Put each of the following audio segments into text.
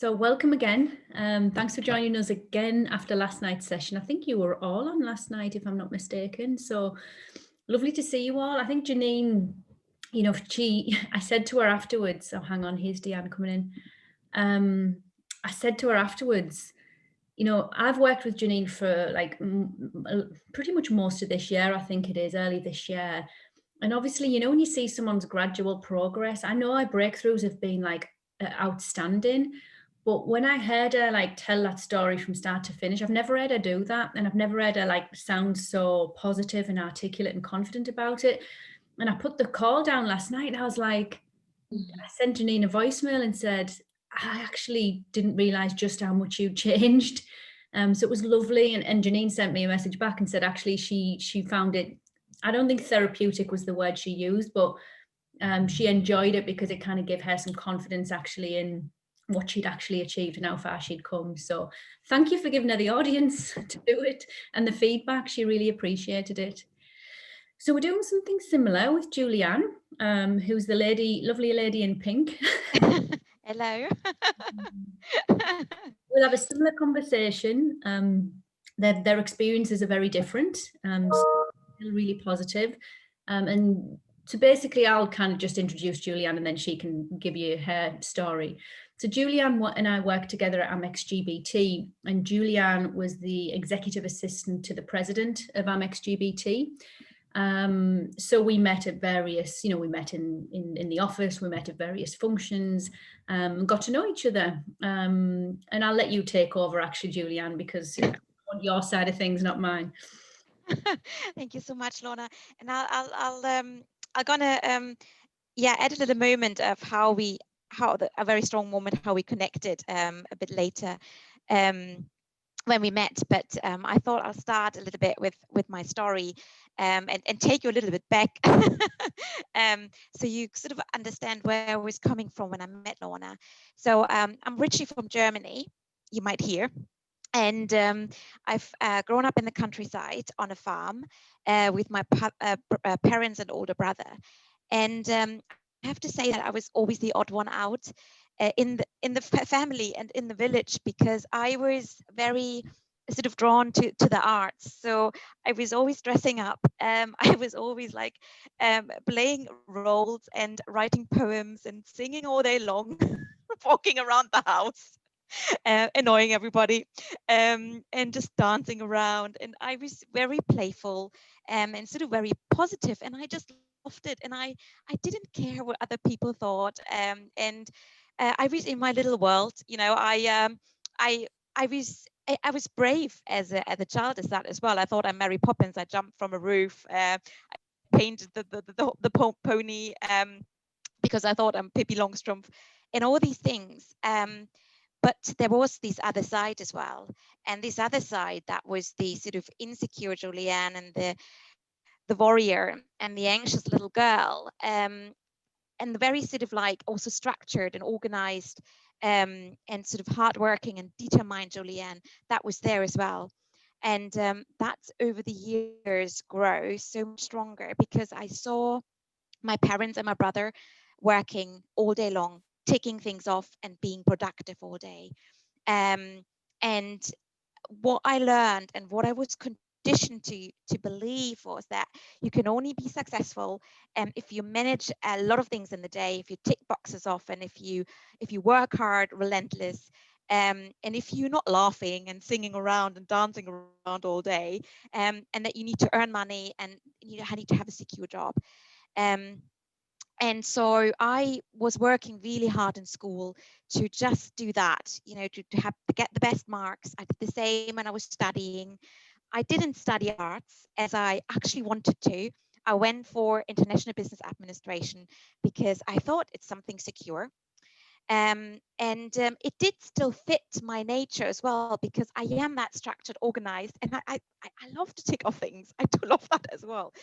So welcome again. Thanks for joining us again after last night's session. I think you were all on last night, if I'm not mistaken. So lovely to see you all. I think Janine, I said to her afterwards, oh, hang on, here's Deanne coming in. I said to her afterwards, I've worked with Janine for pretty much most of this year, I think it is, early this year. And obviously, when you see someone's gradual progress, I know our breakthroughs have been outstanding. But when I heard her tell that story from start to finish, I've never heard her do that. And I've never heard her sound so positive and articulate and confident about it. And I put the call down last night and I was like, I sent Janine a voicemail and said, I actually didn't realize just how much you changed. So it was lovely. And Janine sent me a message back and said, actually, she found it, I don't think therapeutic was the word she used, but she enjoyed it because it kind of gave her some confidence actually in what she'd actually achieved and how far she'd come. So thank you for giving her the audience to do it and the feedback. She really appreciated it. So we're doing something similar with Juliane, who's the lovely lady in pink. Hello. We'll have a similar conversation. Their experiences are very different, really positive. And so basically, I'll kind of just introduce Juliane and then she can give you her story. So Juliane and I worked together at Amex GBT, and Juliane was the executive assistant to the president of Amex GBT. So we met at various, we met in the office, we met at various functions, got to know each other. And I'll let you take over actually, Juliane, because I want your side of things, not mine. Thank you so much, Lorna. And I'm gonna edit a moment of a very strong moment how we connected a bit later when we met. But I thought I'll start a little bit with my story and take you a little bit back so you sort of understand where I was coming from when I met Lorna. So I'm originally from Germany, you might hear. And I've grown up in the countryside on a farm with my parents and older brother. And I have to say that I was always the odd one out in the family and in the village, because I was very sort of drawn to the arts. So I was always dressing up. I was always playing roles and writing poems and singing all day long, walking around the house. Annoying everybody and just dancing around, and I was very playful and sort of very positive, and I just loved it, and I didn't care what other people thought, and I was in my little world. I was brave as a child as that as well. I thought I'm Mary Poppins. I jumped from a roof. I painted the pony because I thought I'm Pippi Longstrumpf, and all these things. But there was this other side as well. And this other side, that was the sort of insecure Juliane and the warrior and the anxious little girl. And the very sort of also structured and organized and sort of hardworking and determined Juliane, that was there as well. And that's over the years grow so much stronger, because I saw my parents and my brother working all day long, taking things off and being productive all day. And what I learned and what I was conditioned to believe was that you can only be successful if you manage a lot of things in the day, if you tick boxes off, and if you work hard, relentless, and if you're not laughing and singing around and dancing around all day, and that you need to earn money and you need to have a secure job. And so I was working really hard in school to just do that, to get the best marks. I did the same when I was studying. I didn't study arts as I actually wanted to. I went for international business administration because I thought it's something secure. And it did still fit my nature as well, because I am that structured, organized, and I love to tick off things. I do love that as well.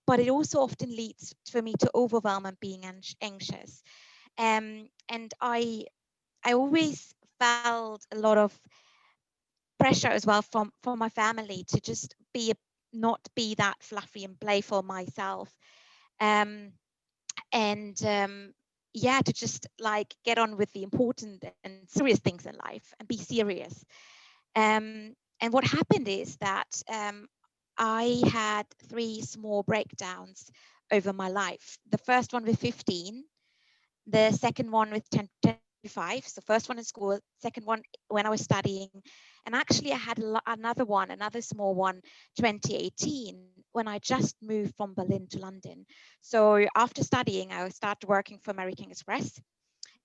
But it also often leads for me to overwhelm and being anxious. And I always felt a lot of pressure as well from my family to just not be that fluffy and playful myself. And yeah, to just like get on with the important and serious things in life and be serious. And what happened is that I had 3 small breakdowns over my life. The first one with 15, the second one with 10 to 5. So first one in school, second one when I was studying. And actually I had another small one, 2018, when I just moved from Berlin to London. So after studying, I started working for American Express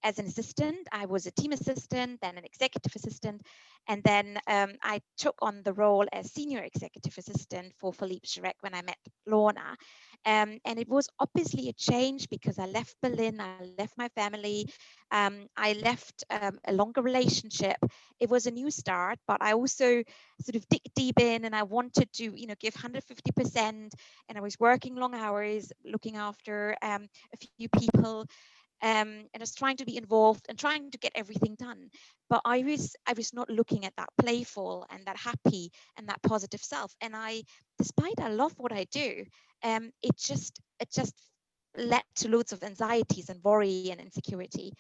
as an assistant. I was a team assistant, then an executive assistant, and then I took on the role as senior executive assistant for Philippe Chirac when I met Lorna. And it was obviously a change because I left Berlin, I left my family, I left a longer relationship. It was a new start, but I also sort of dig deep in, and I wanted to, give 150%. And I was working long hours, looking after a few people, and I was trying to be involved and trying to get everything done. But I was not looking at that playful and that happy and that positive self. And despite I love what I do, it just led to loads of anxieties and worry and insecurity.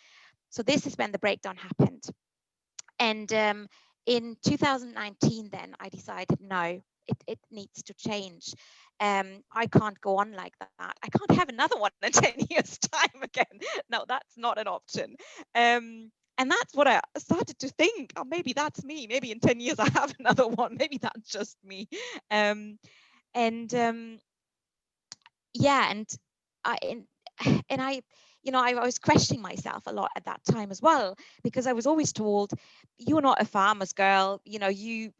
So this is when the breakdown happened. And in 2019, then I decided, no, it needs to change. I can't go on like that. I can't have another one in 10 years' time again. No, that's not an option. And that's what I started to think. Oh, maybe that's me. Maybe in 10 years I have another one. Maybe that's just me. And yeah, I and, and I was questioning myself a lot at that time as well, because I was always told, you're not a farmer's girl, you're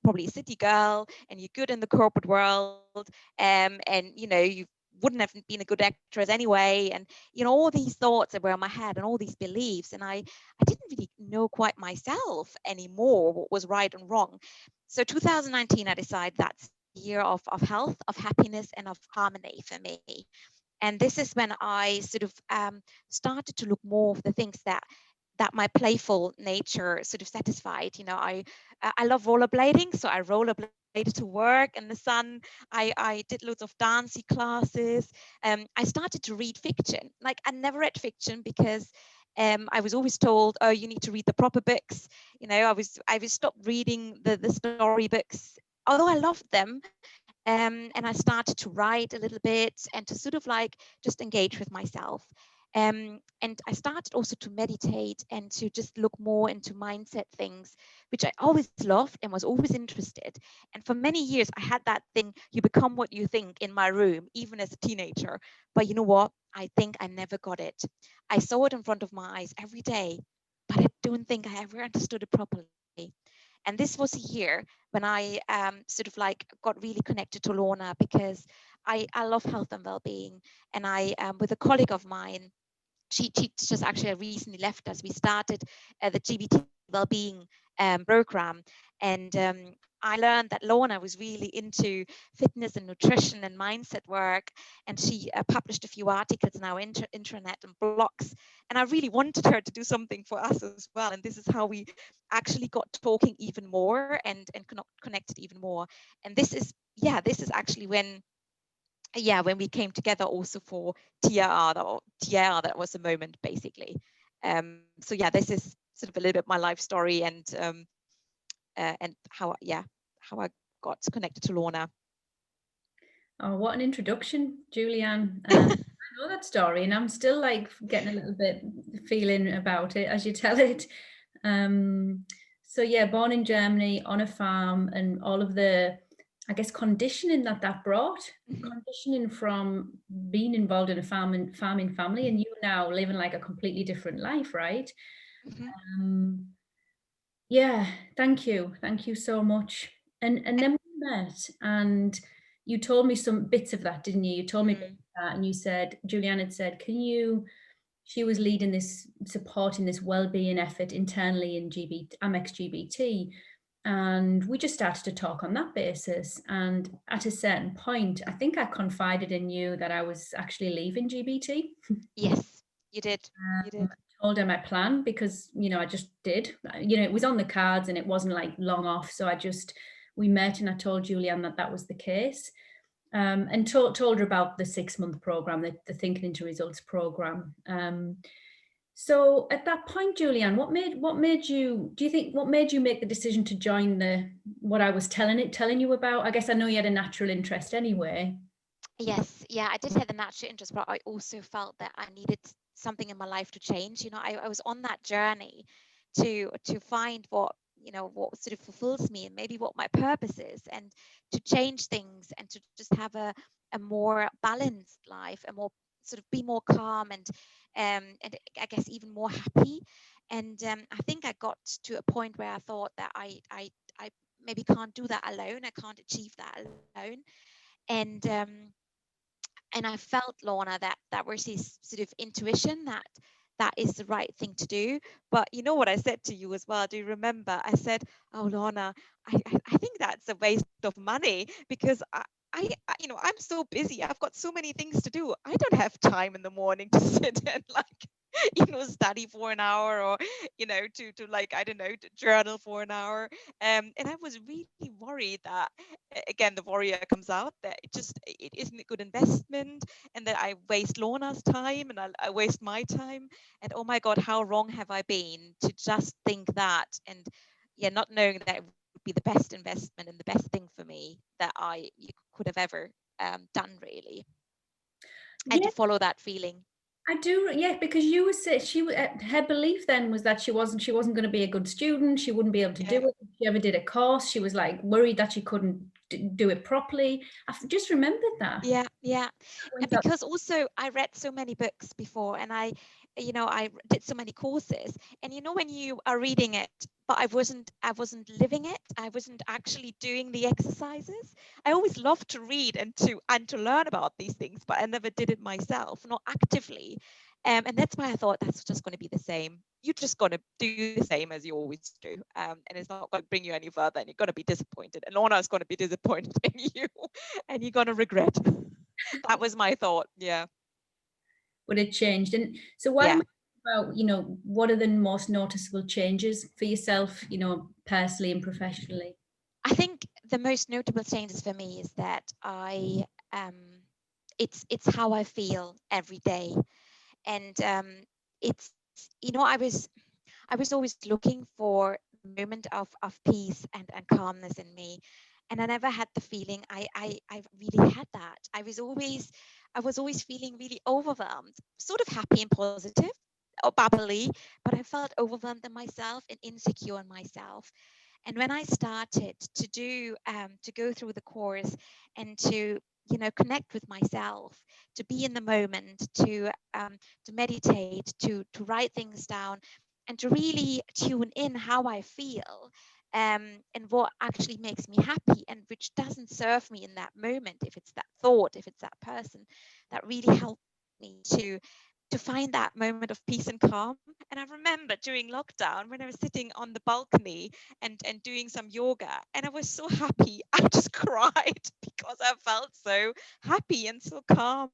probably a city girl and you're good in the corporate world, and you wouldn't have been a good actress anyway, and all these thoughts that were in my head and all these beliefs, and I didn't really know quite myself anymore what was right and wrong. So 2019, I decided that's year of health, of happiness, and of harmony for me. And this is when I sort of started to look more of the things that my playful nature sort of satisfied. I love rollerblading, so I rollerbladed to work in the sun. I did loads of dancing classes. I started to read fiction. Like, I never read fiction because I was always told, oh, you need to read the proper books. I was stopped reading the storybooks, although I loved them. And I started to write a little bit and to sort of like just engage with myself. And I started also to meditate and to just look more into mindset things, which I always loved and was always interested. And for many years, I had that thing, you become what you think, in my room, even as a teenager. But you know what? I think I never got it. I saw it in front of my eyes every day, but I don't think I ever understood it properly. And this was a year when I sort of like got really connected to Lorna, because I love health and well-being. And I, with a colleague of mine, she just actually recently left us. We started the GBT well-being program, and I learned that Lorna was really into fitness and nutrition and mindset work, and she published a few articles in our intranet and blogs. And I really wanted her to do something for us as well. And this is how we actually got talking even more and connected even more. And this is actually when we came together also for TR. That was a moment, basically. So yeah, this is sort of a little bit my life story, and how I got connected to Lorna. Oh, what an introduction, Juliane. I know that story, and I'm still like getting a little bit feeling about it as you tell it. So yeah, born in Germany on a farm, and all of the, I guess, conditioning that brought, conditioning from being involved in a farming family, and you now living like a completely different life, right? Um, yeah, thank you so much. And then we met, and you told me some bits of that, didn't you? You told me bits of that, and you said, Juliane had said, she was leading this, supporting this well-being effort internally in Amex GBT. And we just started to talk on that basis. And at a certain point, I think I confided in you that I was actually leaving GBT. Yes, you did. You did. Told her my plan, because I just did. It was on the cards and it wasn't like long off. So we met, and I told Juliane that was the case. and told her about the 6-month program, the Thinking into Results program. So at that point, Juliane, what made you, do you think, what made you make the decision to join what I was telling you about? I guess I know you had a natural interest anyway. Yes, yeah, I did have the natural interest, but I also felt that I needed something in my life to change. I was on that journey to find what, what sort of fulfills me and maybe what my purpose is, and to change things and to just have a more balanced life, a more sort of be more calm and I guess even more happy. And I think I got to a point where I thought that I maybe can't do that alone. I can't achieve that alone. And and I felt, Lorna, that was this sort of intuition that is the right thing to do. But you know what I said to you as well? Do you remember? I said, "Oh, Lorna, I think that's a waste of money because I'm so busy. I've got so many things to do. I don't have time in the morning to sit and study for an hour, or to like, I don't know, to journal for an hour." And I was really worried that, again, the warrior comes out, that it isn't a good investment, and that I waste Lorna's time, and I waste my time. And oh my God, how wrong have I been to just think that, and yeah, not knowing that it would be the best investment and the best thing for me that you could have ever done, really, and Yeah, to follow that feeling. I do. Yeah, because you were saying her belief then was that she wasn't going to be a good student. She wouldn't be able to do Yeah. it. If she ever did a course, she was like worried that she couldn't do it properly. Just remembered that. Yeah, yeah. And Went up. because also I read so many books before, and I did so many courses, and when you are reading it, but I wasn't living it. I wasn't actually doing the exercises. I always loved to read and to learn about these things, but I never did it myself, not actively. And that's why I thought that's just going to be the same. You're just going to do the same as you always do, and it's not going to bring you any further, and you're going to be disappointed, and Lorna is going to be disappointed in you, and you're going to regret. That was my thought. Yeah. But it changed. And so why Yeah. am I about, what are the most noticeable changes for yourself, personally and professionally? I think the most notable changes for me is that um it's how I feel every day. And it's I was always looking for the moment of peace and calmness in me, and I never had the feeling I really had that. I was always feeling really overwhelmed, sort of happy and positive or bubbly, but I felt overwhelmed in myself and insecure in myself. And when I started to go through the course and to connect with myself, to be in the moment, to meditate, to write things down, and to really tune in how I feel, and what actually makes me happy and which doesn't serve me in that moment, if it's that thought, if it's that person, that really helped me to find that moment of peace and calm. And I remember during lockdown when I was sitting on the balcony and doing some yoga, and I was so happy. I just cried because I felt so happy and so calm.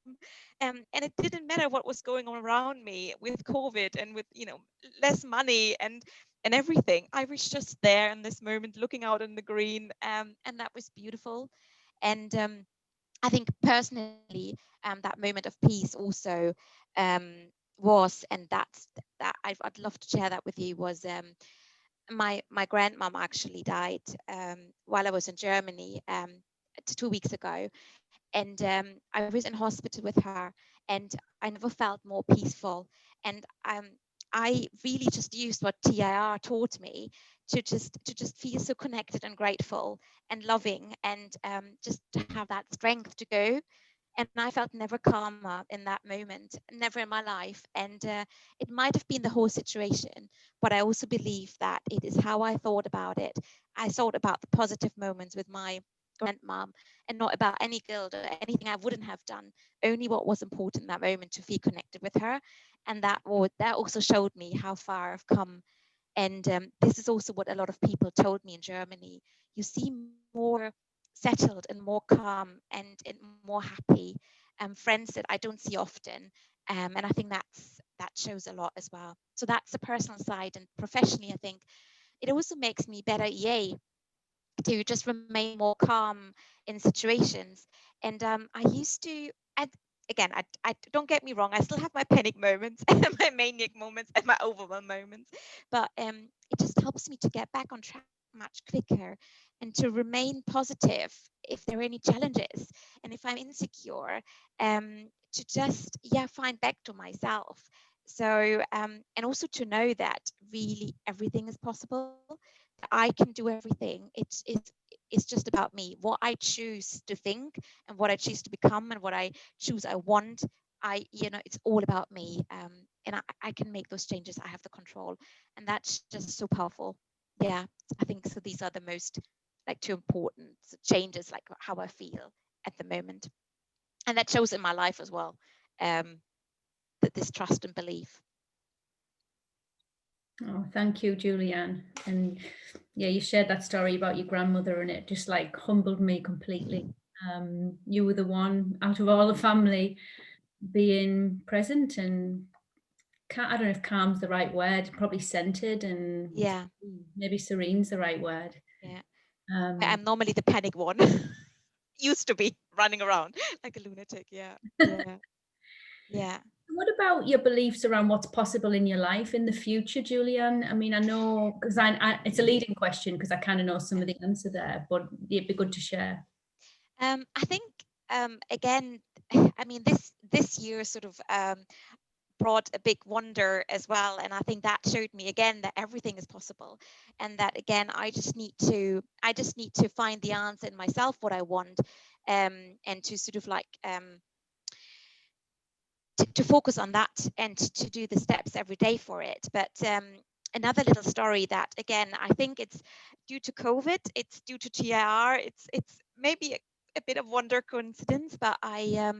And it didn't matter what was going on around me with COVID and with less money and everything. I was just there in this moment, looking out in the green, and that was beautiful. And I think personally, that moment of peace also um, was, and that I'd love to share that with you, was my grandmom actually died while I was in Germany 2 weeks ago, and I was in hospital with her, and I never felt more peaceful. And I really just used what TIR taught me to just feel so connected and grateful and loving, and just to have that strength to go. And I felt never calmer in that moment, never in my life. And it might have been the whole situation, but I also believe that it is how I thought about it. I thought about the positive moments with my grandmom, and not about any guilt or anything I wouldn't have done, only what was important in that moment, to feel connected with her. And that also showed me how far I've come. And this is also what a lot of people told me in Germany. You seem more settled and more calm and more happy. Friends that I don't see often. And I think that shows a lot as well. So that's the personal side. And professionally, I think it also makes me better EA, to just remain more calm in situations. And I used to, and again, I don't get me wrong, I still have my panic moments and my maniac moments and my overwhelm moments, but it just helps me to get back on track much quicker and to remain positive if there are any challenges, and if I'm insecure, to just find back to myself. So and also to know that really everything is possible, that I can do everything. It's just about me, what I choose to think and what I choose to become and what I choose I want. It's all about me, and I can make those changes. I have the control, and that's just so powerful. Yeah, I think so. These are the most like two important changes, like how I feel at the moment, and that shows in my life as well. That this trust and belief. Oh, thank you, Juliane. And yeah, you shared that story about your grandmother, and it just like humbled me completely. You were the one out of all the family being present and I don't know if calm's the right word, probably centered, and Yeah, maybe serene's the right word. yeah. Um, I'm normally the panic one. Used to be running around like a lunatic. Yeah, yeah, yeah. what about your beliefs around what's possible in your life in the future, Juliane? I mean, I know because it's a leading question because I kind of know some of the answer there, but it'd be good to share. I think again, I mean this year sort of brought a big wonder as well, and I think that showed me again that everything is possible, and that again I just need to find the answer in myself what I want, and to sort of like to focus on that and to do the steps every day for it. But another little story that again I think it's due to COVID, it's due to TIR, it's maybe a bit of wonder coincidence, but I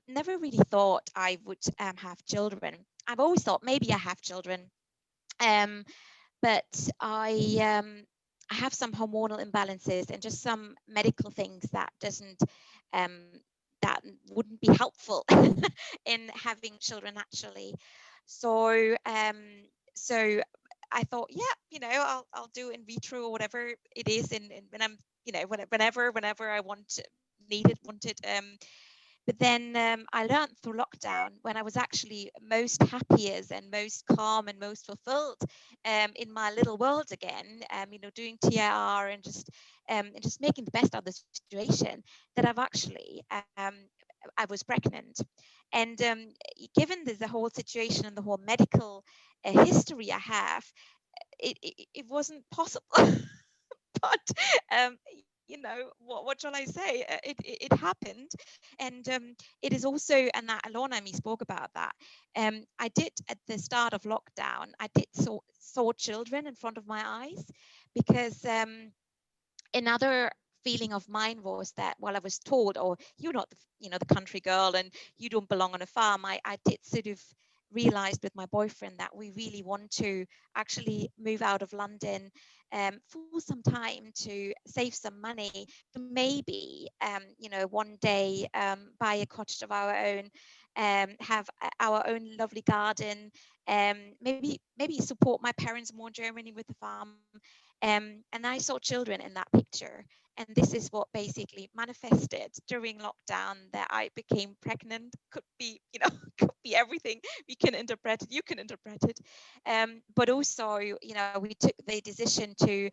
never really thought I would have children. I've always thought maybe I have children, um, but I have some hormonal imbalances and just some medical things that doesn't um, that wouldn't be helpful in having children naturally. So so I thought, yeah, I'll do in vitro or whatever it is, in when I'm whenever I wanted. But then I learned through lockdown when I was actually most happiest and most calm and most fulfilled in my little world again, doing TIR and just making the best of the situation, that I was pregnant. And given the whole situation and the whole medical history I have, it wasn't possible. But what shall I say? It happened, and it is also, and that Alona and me spoke about that. I did at the start of lockdown. I did saw children in front of my eyes, because another feeling of mine was that while I was told, oh, you're not the country girl and you don't belong on a farm, I did sort of realized with my boyfriend that we really want to actually move out of London for some time to save some money to maybe one day buy a cottage of our own, have our own lovely garden, maybe support my parents more in Germany with the farm. And I saw children in that picture. And this is what basically manifested during lockdown, that I became pregnant. Could be, could be everything we can interpret it. You can interpret it. But also, we took the decision to,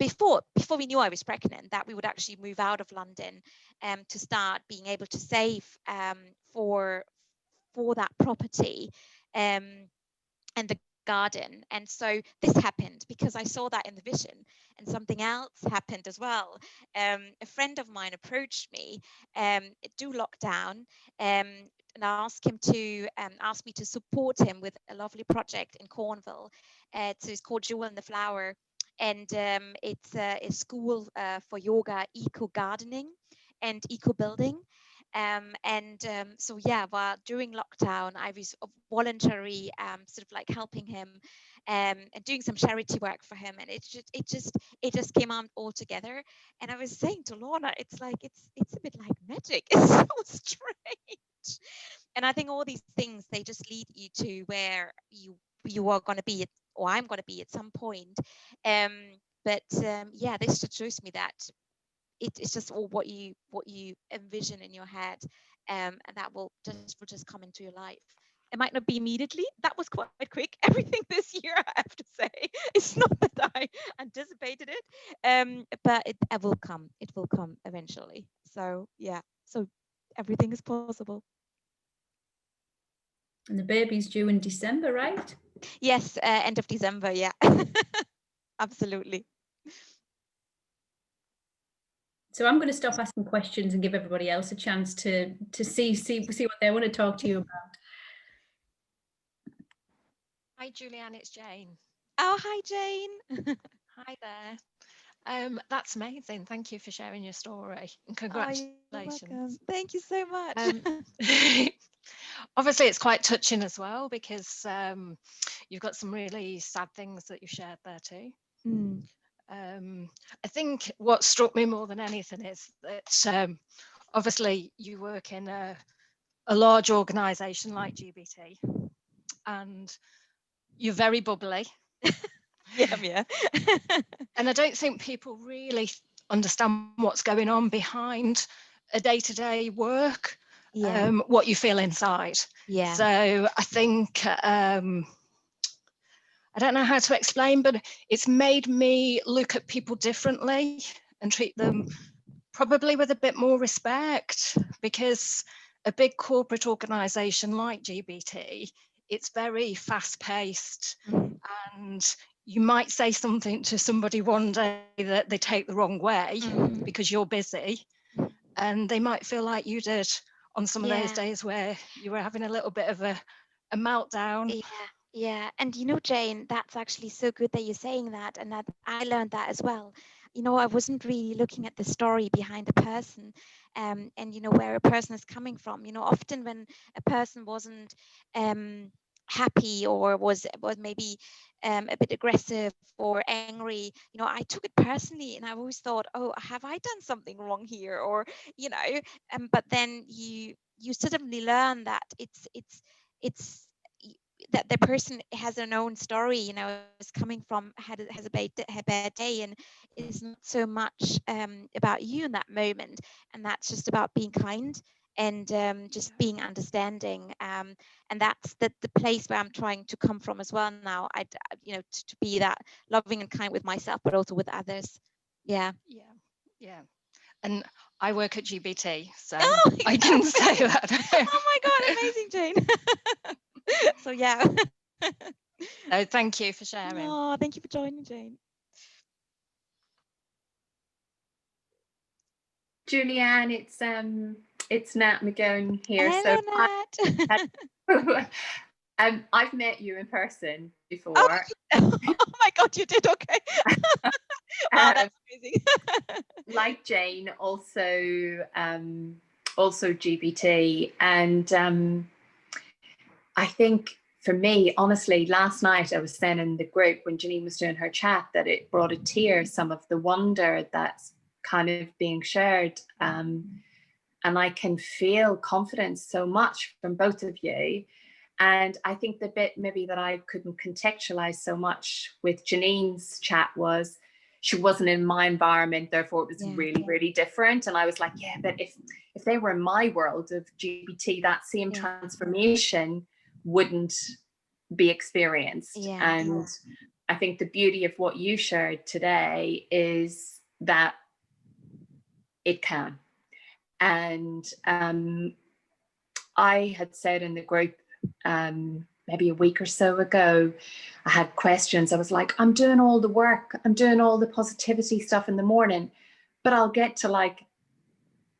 before we knew I was pregnant, that we would actually move out of London to start being able to save for that property and the garden. And so this happened because I saw that in the vision. And something else happened as well. A friend of mine approached me do lockdown, and asked him to ask me to support him with a lovely project in Cornwall. So it's called Jewel in the Flower, and it's a school for yoga, eco gardening, and eco building. So yeah, while during lockdown, I was voluntary, sort of like helping him and doing some charity work for him, and it just came out all together. And I was saying to Lorna, it's like it's a bit like magic. It's so strange. And I think all these things, they just lead you to where you are going to be, or I'm going to be at some point. But yeah, this just shows me that it's just all what you envision in your head, and that will just come into your life. It might not be immediately. That was quite quick. Everything this year, I have to say, it's not that I anticipated it, but it will come. It will come eventually. So yeah, so everything is possible. And the baby's due in December, right? Yes, end of December. Yeah, absolutely. So I'm going to stop asking questions and give everybody else a chance to see what they want to talk to you about. Hi, Juliane, it's Jane. Oh, hi, Jane. Hi there. That's amazing. Thank you for sharing your story and congratulations. Oh, you're welcome. Thank you so much. Obviously, it's quite touching as well because you've got some really sad things that you shared there too. I think what struck me more than anything is that obviously you work in a large organisation like GBT and you're very bubbly. Yeah. And I don't think people really understand what's going on behind a day-to-day work, what you feel inside. Yeah. So I think, I don't know how to explain, but it's made me look at people differently and treat them probably with a bit more respect, because a big corporate organisation like GBT, it's very fast-paced, and you might say something to somebody one day that they take the wrong way because you're busy, and they might feel like you did on some of those days where you were having a little bit of a meltdown. Yeah. And you know, Jane, that's actually so good that you're saying that, and that I learned that as well. You know, I wasn't really looking at the story behind the person, and you know where a person is coming from. You know, often when a person wasn't happy or was maybe a bit aggressive or angry, you know, I took it personally, and I always thought, oh, have I done something wrong here? Or you know, but then you suddenly learn that it's that the person has their own story, you know, is coming from has a bad day, and it's not so much about you in that moment, and that's just about being kind and just being understanding, and that's the place where I'm trying to come from as well now. You know, to be that loving and kind with myself, but also with others. Yeah. And I work at GBT, so oh, I can say that. Oh my God, amazing, Jane. So yeah. So thank you for sharing. Oh, thank you for joining, Jane. Juliane, it's Nat McGowan here. Hello, Nat. I've met you in person before. Oh my God, you did? Okay. Wow, that's amazing. Like Jane, also GBT, and I think for me, honestly, last night I was saying in the group when Janine was doing her chat that it brought a tear, some of the wonder that's kind of being shared, and I can feel confidence so much from both of you. And I think the bit maybe that I couldn't contextualize so much with Janine's chat was she wasn't in my environment, therefore it was really different. And I was like, yeah, but if they were in my world of GBT, that same transformation wouldn't be experienced. And I think the beauty of what you shared today is that it can. And I had said in the group maybe a week or so ago, I had questions. I was like, I'm doing all the work, I'm doing all the positivity stuff in the morning, but I'll get to like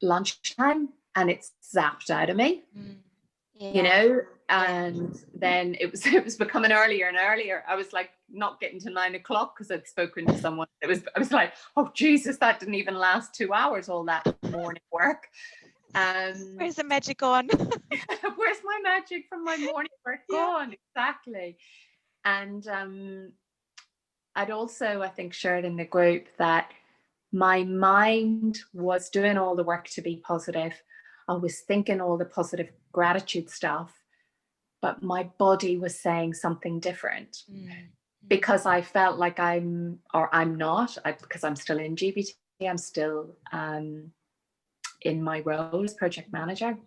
lunchtime and it's zapped out of me. You know, and then it was becoming earlier and earlier. I was like not getting to 9 o'clock because I'd spoken to someone. I was like, oh Jesus, that didn't even last 2 hours, all that morning work. Where's the magic gone? Where's my magic from my morning work gone? Exactly. And I'd also, I think, shared in the group that my mind was doing all the work to be positive. I was thinking all the positive gratitude stuff, but my body was saying something different. because I felt like I'm not, because I'm still in GBT, I'm still in my role as project manager,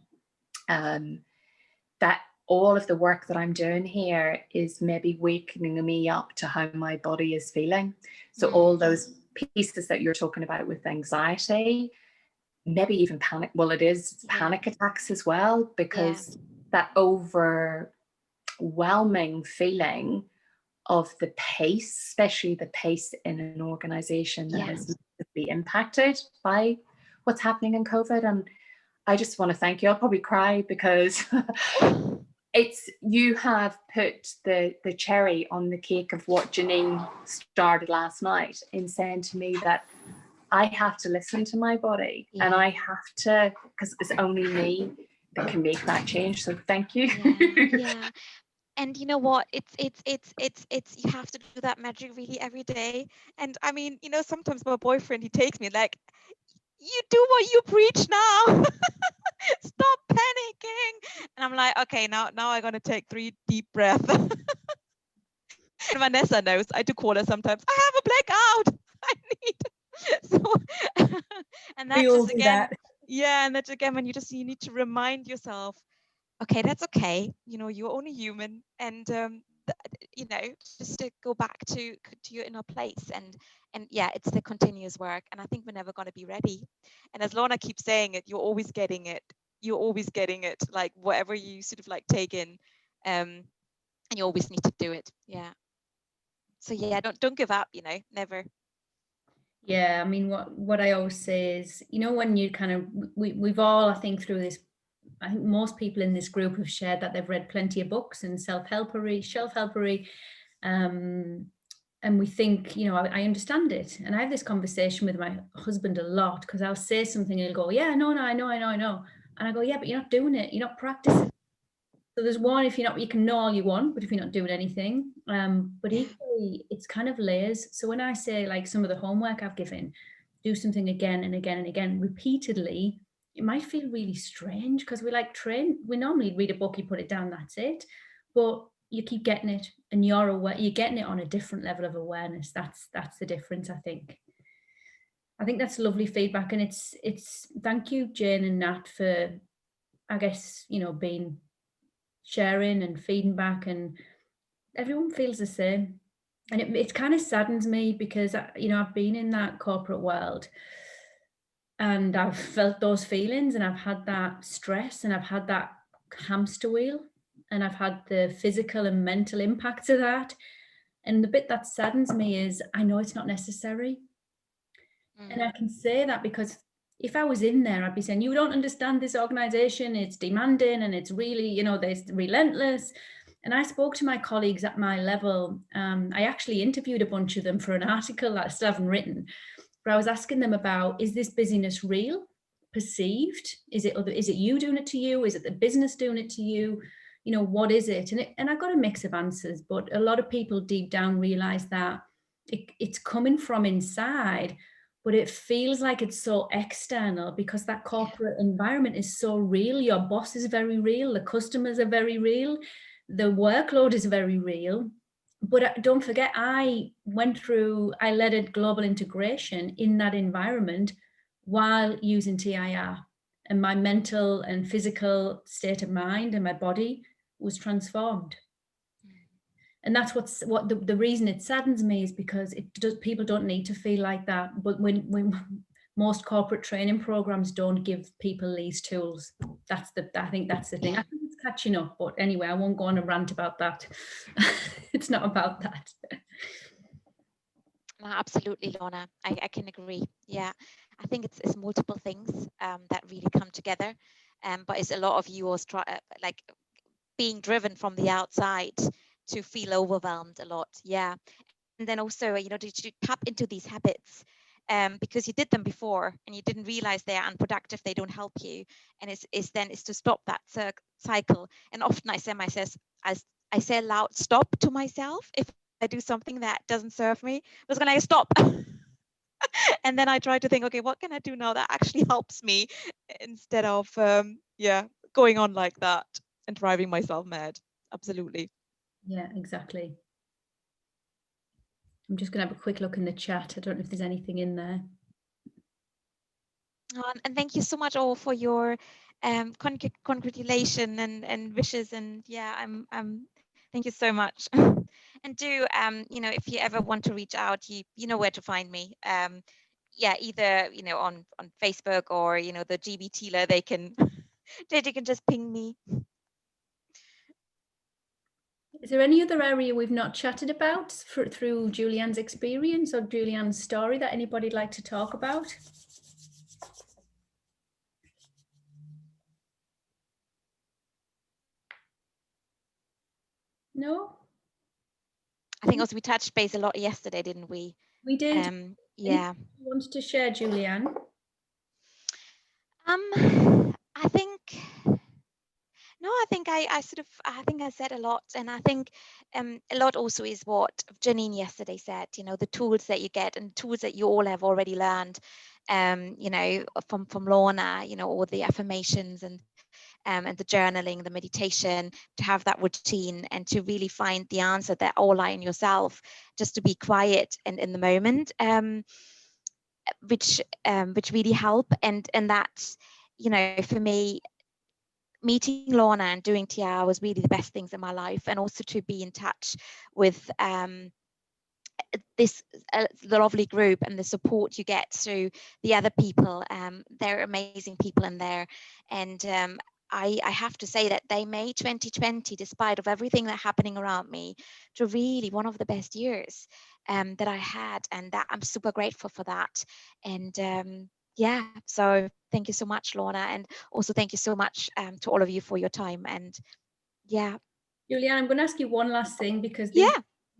that all of the work that I'm doing here is maybe waking me up to how my body is feeling. So all those pieces that you're talking about with anxiety, maybe even panic, well, it is panic attacks as well, because that overwhelming feeling of the pace, especially the pace in an organization that has been impacted by what's happening in COVID. And I just want to thank you. I'll probably cry, because you have put the cherry on the cake of what Janine started last night in saying to me that I have to listen to my body, and I have to, because it's only me that can make that change. So thank you. Yeah. And you know what? It's you have to do that magic really every day. And I mean, you know, sometimes my boyfriend, he takes me like, you do what you preach now. Stop panicking. And I'm like, okay, now I'm gonna take 3 deep breaths. And Vanessa knows I do call her sometimes. I have a blackout. I need so and that's just again, and that's again when you need to remind yourself, okay, that's okay. You know, you're only human, and you know, just to go back to your inner place, and yeah, it's the continuous work. And I think we're never going to be ready. And as Lorna keeps saying it, you're always getting it. You're always getting it. Like whatever you sort of like take in, and you always need to do it. Yeah. So yeah, don't give up. You know, never. Yeah, I mean, what I always say is, you know, when you kind of, we've all, I think through this, I think most people in this group have shared that they've read plenty of books and self-helpery, shelf-helpery, and we think, you know, I understand it. And I have this conversation with my husband a lot, because I'll say something and he'll go, yeah, no, I know. And I go, yeah, but you're not doing it. You're not practicing. So there's one, if you're not, you can know all you want, but if you're not doing anything, but equally, it's kind of layers. So when I say like some of the homework I've given, do something again and again and again, repeatedly, it might feel really strange, because we like we normally read a book, you put it down, that's it. But you keep getting it, and you're aware, you're getting it on a different level of awareness. That's the difference, I think. I think that's lovely feedback. And it's thank you, Jane and Nat, for, I guess, you know, being sharing and feeding back, and everyone feels the same. And it kind of saddens me, because, you know, I've been in that corporate world, and I've felt those feelings, and I've had that stress, and I've had that hamster wheel, and I've had the physical and mental impacts of that. And the bit that saddens me is I know it's not necessary. And I can say that because if I was in there, I'd be saying, you don't understand this organization, it's demanding, and it's really, you know, there's relentless. And I spoke to my colleagues at my level. I actually interviewed a bunch of them for an article that I still haven't written, but I was asking them about, is this busyness real, perceived? Is it you doing it to you? Is it the business doing it to you? You know, what is it? And I got a mix of answers, but a lot of people deep down realize that it's coming from inside, but it feels like it's so external, because that corporate environment is so real. Your boss is very real. The customers are very real. The workload is very real. But don't forget, I led a global integration in that environment while using TIR, and my mental and physical state of mind and my body was transformed. And that's what the reason it saddens me is because people don't need to feel like that. But when most corporate training programs don't give people these tools, I think that's the thing. I think it's catching up. But anyway, I won't go on a rant about that. It's not about that. No, absolutely, Lorna. I can agree. Yeah, I think it's multiple things that really come together. But it's a lot of you like being driven from the outside to feel overwhelmed a lot. Yeah. And then also, you know, to tap into these habits because you did them before and you didn't realize they're unproductive, they don't help you. And it's to stop that cycle. And often I say loud stop to myself if I do something that doesn't serve me. Because when I stop and then I try to think, okay, what can I do now that actually helps me instead of going on like that and driving myself mad. Absolutely. Yeah, exactly. I'm just going to have a quick look in the chat. I don't know if there's anything in there. And thank you so much all for your congratulation and wishes. And yeah, thank you so much. And do you know, if you ever want to reach out, you know where to find me. Yeah, either you know on Facebook or you know the GB Tealer, they can just ping me. Is there any other area we've not chatted about through Juliane's experience or Juliane's story that anybody'd like to talk about? No? I think also we touched base a lot yesterday, didn't we? We did. Yeah. Anything you wanted to share, Juliane? I think no, I think I think I said a lot, and I think a lot also is what Janine yesterday said. You know, the tools that you get and tools that you all have already learned. You know, from Lorna. You know, all the affirmations and the journaling, the meditation, to have that routine and to really find the answer that all lie in yourself, just to be quiet and in the moment, which really help. And that's, you know, for me, meeting Lorna and doing TR was really the best things in my life, and also to be in touch with this the lovely group and the support you get through the other people. They're amazing people in there, and I have to say that they made 2020, despite of everything that happening around me, to really one of the best years that I had, and that I'm super grateful for that. And yeah, so thank you so much, Lorna, and also thank you so much to all of you for your time. And yeah, Juliane, I'm going to ask you one last thing, because yeah,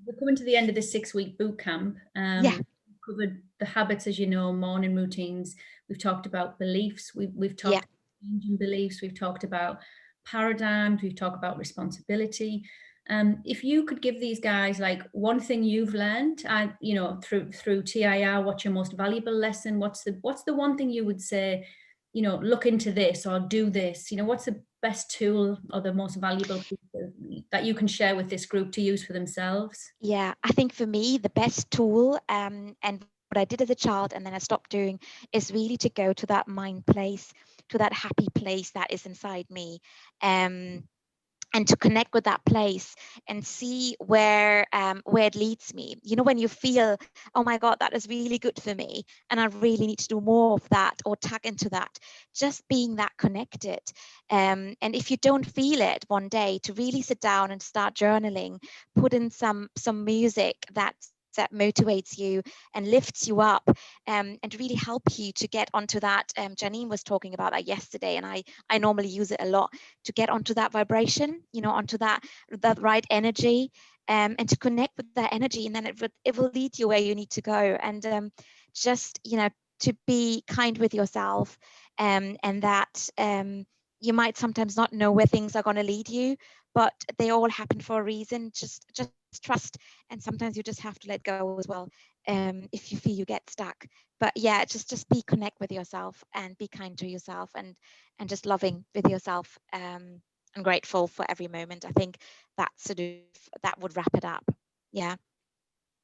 we're coming to the end of the 6-week boot camp. Yeah. We've covered the habits, as you know, morning routines. We've talked about beliefs. We've talked Yeah. about changing beliefs. We've talked about paradigms. We've talked about responsibility. If you could give these guys like one thing you've learned, you know, through TIR, what's your most valuable lesson? What's the one thing you would say, you know, look into this or do this? You know, what's the best tool or the most valuable piece that you can share with this group to use for themselves? Yeah, I think for me, the best tool, and what I did as a child and then I stopped doing, is really to go to that mind place, to that happy place that is inside me. And to connect with that place and see where it leads me. You know, when you feel, oh my God, that is really good for me, and I really need to do more of that or tag into that, just being that connected. And if you don't feel it one day, to really sit down and start journaling, put in some music that motivates you and lifts you up, and really help you to get onto that. Janine was talking about that yesterday, and I normally use it a lot, to get onto that vibration, you know, onto that right energy, and to connect with that energy, and then it will lead you where you need to go. And just, you know, to be kind with yourself, and that you might sometimes not know where things are going to lead you, but they all happen for a reason. Just trust, and sometimes you just have to let go as well, if you feel you get stuck. But yeah, just be connect with yourself and be kind to yourself, and just loving with yourself, and grateful for every moment. I think that would wrap it up. Yeah,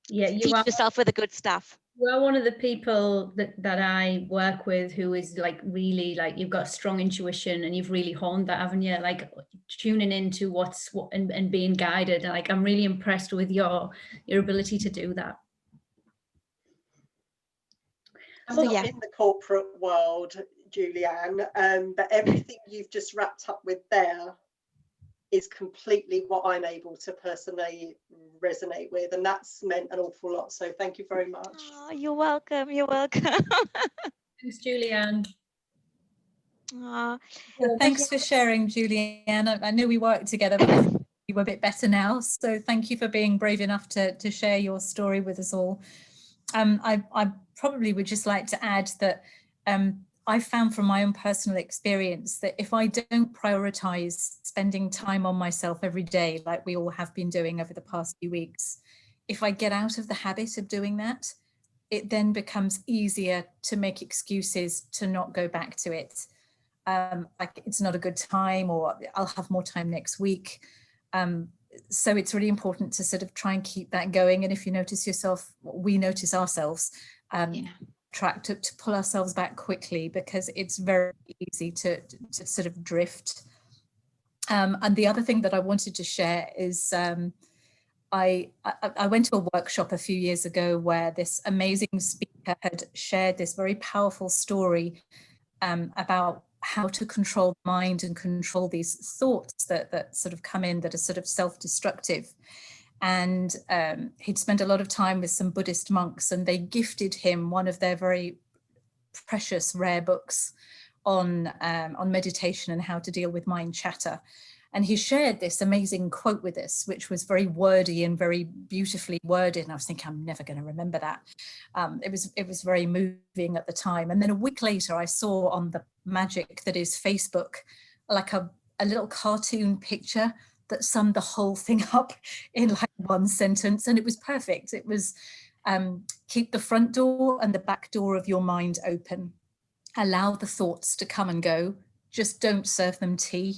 feed yourself with the good stuff. Well, one of the people that I work with who is like really, like, you've got strong intuition and you've really honed that, haven't you? Like tuning into what and being guided. Like, I'm really impressed with your ability to do that. I'm not in the corporate world, Juliane, but everything you've just wrapped up with there is completely what I'm able to personally resonate with, and that's meant an awful lot. So thank you very much. Oh, you're welcome. You're welcome. Thanks, Juliane. Oh, thanks for sharing, Juliane. I knew we worked together, but I think you were a bit better now. So thank you for being brave enough to share your story with us all. I probably would just like to add that I found from my own personal experience that if I don't prioritize spending time on myself every day, like we all have been doing over the past few weeks, if I get out of the habit of doing that, it then becomes easier to make excuses to not go back to it. Like it's not a good time, or I'll have more time next week. so it's really important to sort of try and keep that going. And if you notice yourself, we notice ourselves, track to pull ourselves back quickly, because it's very easy to sort of drift. And the other thing that I wanted to share is I went to a workshop a few years ago where this amazing speaker had shared this very powerful story about how to control the mind and control these thoughts that sort of come in that are sort of self-destructive. And he'd spent a lot of time with some Buddhist monks, and they gifted him one of their very precious, rare books on meditation and how to deal with mind chatter. And he shared this amazing quote with us, which was very wordy and very beautifully worded. And I was thinking, I'm never going to remember that. It was very moving at the time. And then a week later, I saw on the magic that is Facebook, like a little cartoon picture that summed the whole thing up in like one sentence. And it was perfect. It was keep the front door and the back door of your mind open. Allow the thoughts to come and go. Just don't serve them tea.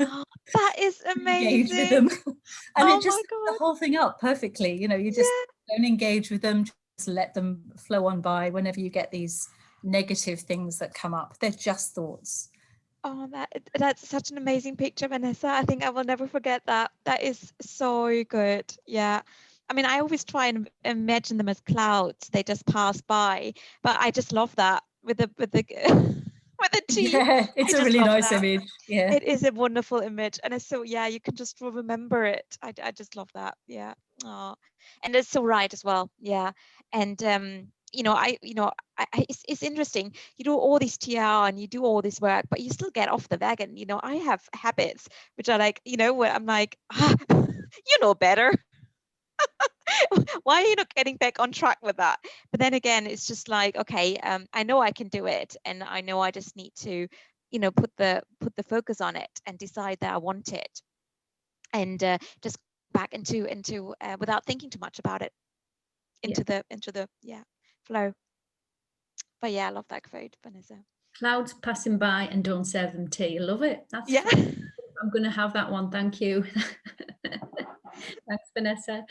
Oh, that is amazing. Engage with them. And it just the whole thing up perfectly. You know, you just don't engage with them, just let them flow on by. Whenever you get these negative things that come up, they're just thoughts. Oh, that's such an amazing picture, Vanessa. I think I will never forget that. That is so good. Yeah. I mean, I always try and imagine them as clouds. They just pass by, but I just love that with the with the tea. Yeah, it's a really nice image. Yeah, it is a wonderful image, and it's so, yeah, you can just remember it. I just love that. Yeah. Oh, and it's so right as well. Yeah. And it's interesting. You do all this TR and you do all this work, but you still get off the wagon. You know, I have habits which are like, where I'm like, you know better. Why are you not getting back on track with that? But then again, it's just like, okay, I know I can do it, and I know I just need to, put the focus on it and decide that I want it, and just back into without thinking too much about it, into the flow. But yeah, I love that quote, Vanessa. Clouds passing by and don't serve them tea. I love it. That's I'm going to have that one. Thank you. Thanks, Vanessa.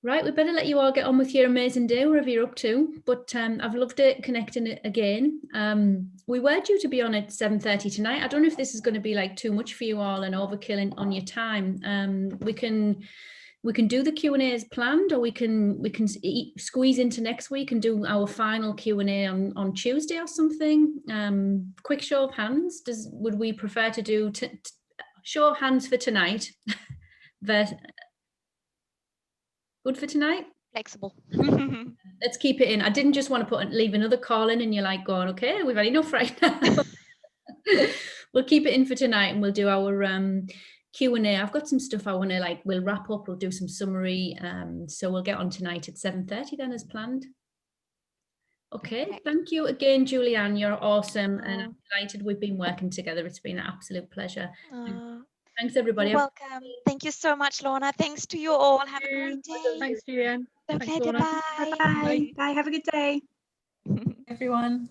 Right, we better let you all get on with your amazing day, wherever you're up to. But I've loved it connecting again. We were due to be on at 7:30 tonight. I don't know if this is going to be like too much for you all and overkilling on your time. We can do the Q&A as planned, or we can squeeze into next week and do our final Q&A on Tuesday or something. Quick show of hands. Would we prefer to do show of hands for tonight? Good for tonight? Flexible. Let's keep it in. I didn't just want to leave another call in and you're like going, okay, we've had enough right now. We'll keep it in for tonight and we'll do our Q&A. I've got some stuff I want to we'll wrap up, we'll do some summary. So we'll get on tonight at 7:30 then as planned. Okay, thank you again, Juliane. You're awesome. And I'm delighted we've been working together. It's been an absolute pleasure. Thanks, everybody. You're welcome. Thank you so much, Lorna. Thanks to you all. Have a great day. Thanks, Juliane. Bye. Bye. Bye. Bye. Have a good day. Everyone.